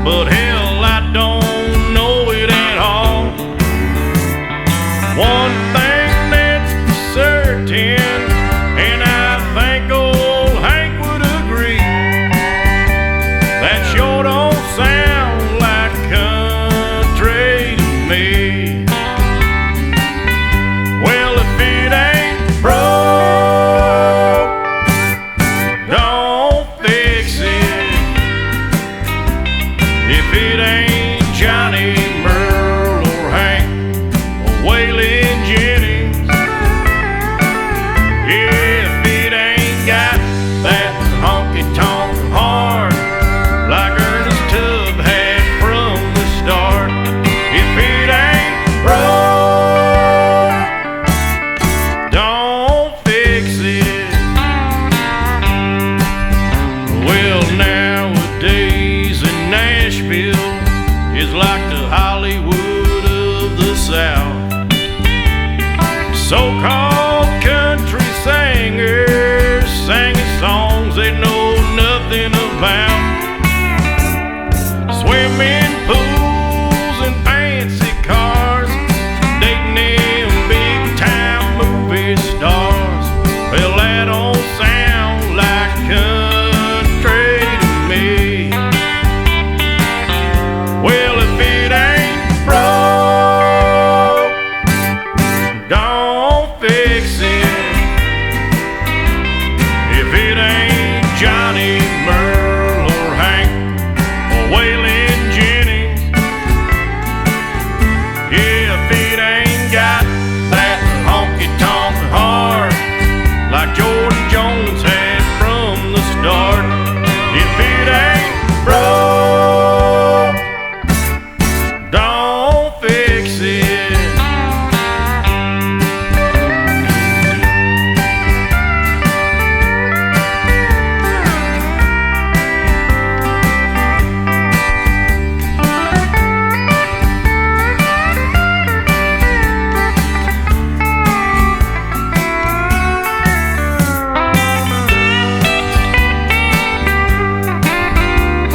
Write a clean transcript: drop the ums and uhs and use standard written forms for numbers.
but hell, I don't know it at all. One thing that's certain, and I think old Hank would agree, that sure don't sound like country to me. Well, if it ain't broke, don't fix it. If it ain't Johnny, Merle, or Hank, or Waylon Jennings, yeah, if it ain't got that honky-tonk horn like Ernest Tubb had from the start, if it ain't broke, don't fix it. Well, nowadays in Nashville is like the Hollywood of the South. So-called country singers singing songs they know nothing about, swimming